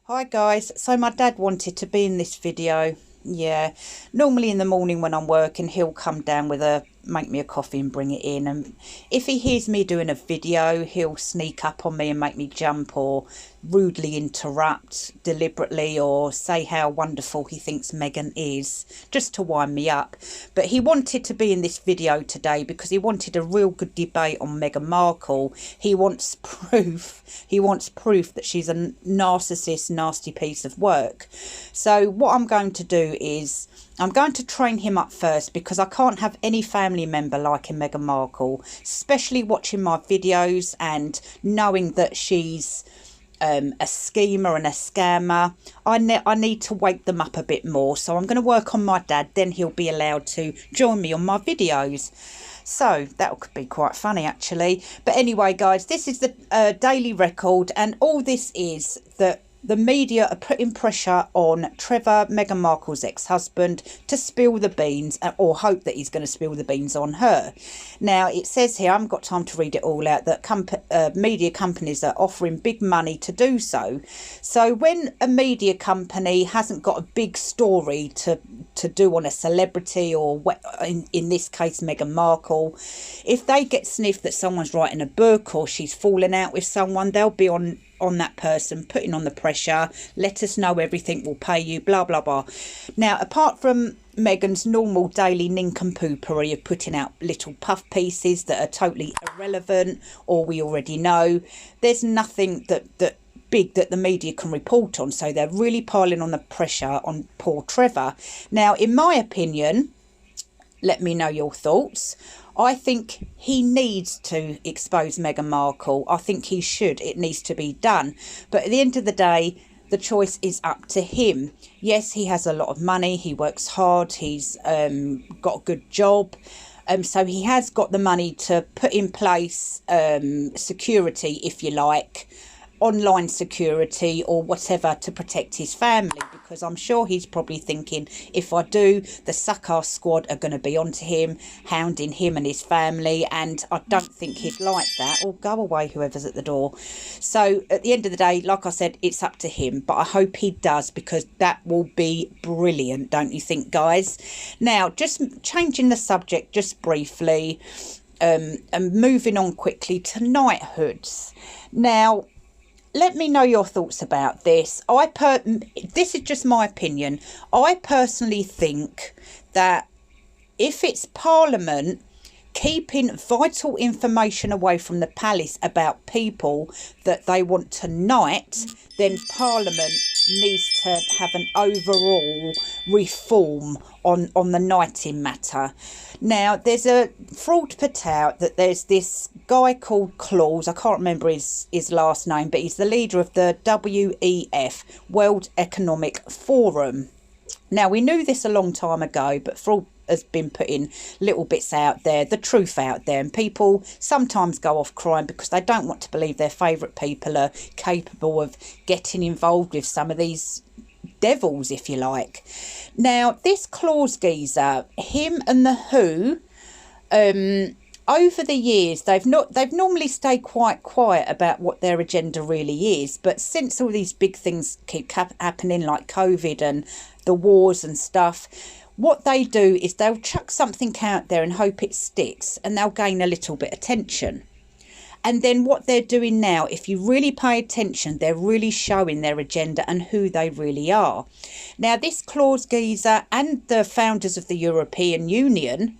Hi guys, so my dad wanted to be in this video. Yeah, normally in the morning when I'm working, he'll come down with make me a coffee and bring it in. And if he hears me doing a video, he'll sneak up on me and make me jump or rudely interrupt deliberately or say how wonderful he thinks Meghan is, just to wind me up. But he wanted to be in this video today because he wanted a real good debate on Meghan Markle. He wants proof. He wants proof that she's a narcissist, nasty piece of work. So what I'm going to do is I'm going to train him up first, because I can't have any family member liking Meghan Markle, especially watching my videos and knowing that she's a schemer and a scammer. I need to wake them up a bit more. So I'm going to work on my dad, then he'll be allowed to join me on my videos. So that could be quite funny actually. But anyway guys, this is the Daily Record, and all this is that the media are putting pressure on Trevor, Meghan Markle's ex-husband, to spill the beans, or hope that he's going to spill the beans on her. Now, it says here, I haven't got time to read it all out, that media companies are offering big money to do so. So when a media company hasn't got a big story to do on a celebrity, or in this case Meghan Markle, if they get sniffed that someone's writing a book or she's fallen out with someone, they'll be on that person, putting on the pressure, let us know everything, we'll pay you, blah blah blah. Now, apart from Meghan's normal daily nincompoopery of putting out little puff pieces that are totally irrelevant or we already know, there's nothing that big that the media can report on. So they're really piling on the pressure on poor Trevor. Now, in my opinion, let me know your thoughts. I think he needs to expose Meghan Markle. I think he should. It needs to be done. But at the end of the day, the choice is up to him. Yes, he has a lot of money. He works hard. He's got a good job. So he has got the money to put in place security, if you like, online security or whatever, to protect his family, because I'm sure he's probably thinking, if I do, the suck-ass squad are going to be onto him, hounding him and his family, and I don't think he'd like that. Or go away, whoever's at the door. So at the end of the day, like I said, it's up to him, but I hope he does, because that will be brilliant, don't you think, guys? Now, just changing the subject just briefly, and moving on quickly to knighthoods. Now, let me know your thoughts about this. This is just my opinion. I personally think that if it's Parliament keeping vital information away from the palace about people that they want to knight, then Parliament needs to have an overall reform on the knighting matter. Now, there's a fraud put out that there's this guy called Claus, I can't remember his last name, but he's the leader of the WEF, World Economic Forum. Now, we knew this a long time ago, but fraud has been putting little bits out there, the truth out there, and people sometimes go off crying because they don't want to believe their favourite people are capable of getting involved with some of these devils, if you like. Now, this Claus geezer, him and the WHO, over the years, they've normally stayed quite quiet about what their agenda really is, but since all these big things keep happening, like COVID and the wars and stuff, what they do is they'll chuck something out there and hope it sticks, and they'll gain a little bit of attention. And then what they're doing now, if you really pay attention, they're really showing their agenda and who they really are. Now, this Claus geezer and the founders of the European Union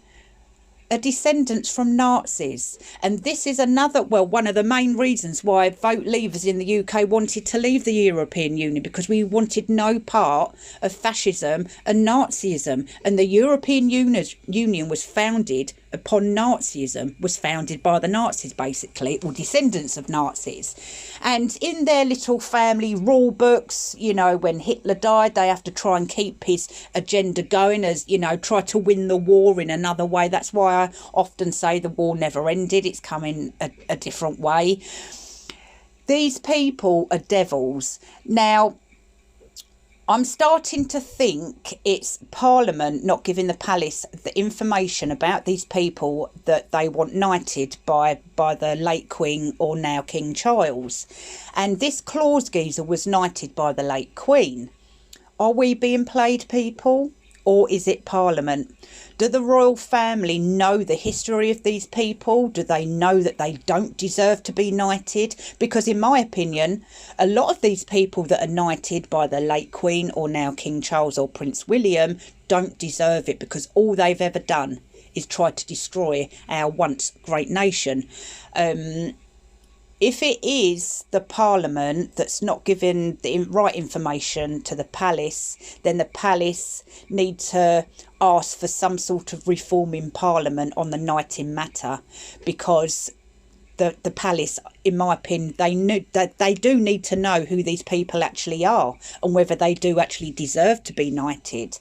are descendants from Nazis, and this is one of the main reasons why vote leavers in the UK wanted to leave the European Union, because we wanted no part of fascism and Nazism, and the European Union was founded upon Nazism, was founded by the Nazis basically, or descendants of Nazis. And in their little family rule books, you know, when Hitler died, they have to try and keep his agenda going, as, you know, try to win the war in another way. That's why I often say the war never ended, it's coming a different way. These people are devils. Now, I'm starting to think it's Parliament not giving the palace the information about these people that they want knighted by the late Queen, or now King Charles. And this Claus geezer was knighted by the late Queen. Are we being played, people? Or is it Parliament? Do the royal family know the history of these people? Do they know that they don't deserve to be knighted? Because in my opinion, a lot of these people that are knighted by the late Queen, or now King Charles or Prince William, don't deserve it, because all they've ever done is try to destroy our once great nation. If it is the Parliament that's not giving the right information to the palace, then the palace need to ask for some sort of reform in Parliament on the knighting matter, because the palace, in my opinion, they do need to know who these people actually are and whether they do actually deserve to be knighted.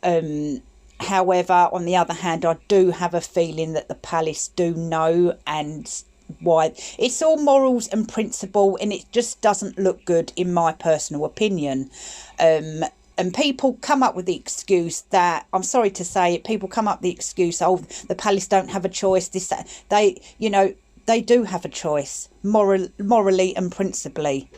However, on the other hand, I do have a feeling that the palace do know, and why it's all morals and principle, and it just doesn't look good in my personal opinion. And people come up with the excuse that, I'm sorry to say it, people come up with the excuse, oh, the palace don't have a choice, this, that. They do have a choice, morally and principally.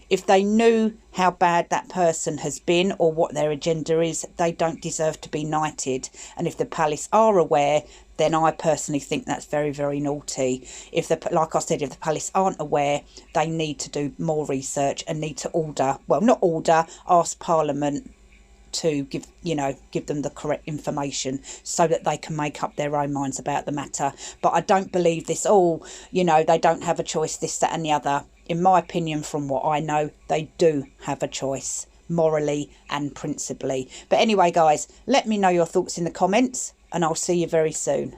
If they knew how bad that person has been or what their agenda is, they don't deserve to be knighted. And if the palace are aware, then I personally think that's very, very naughty. Like I said, if the palace aren't aware, they need to do more research and need to ask Parliament to give them the correct information so that they can make up their own minds about the matter. But I don't believe this they don't have a choice, this, that and the other. In my opinion, from what I know, they do have a choice, morally and principally. But anyway, guys, let me know your thoughts in the comments, and I'll see you very soon.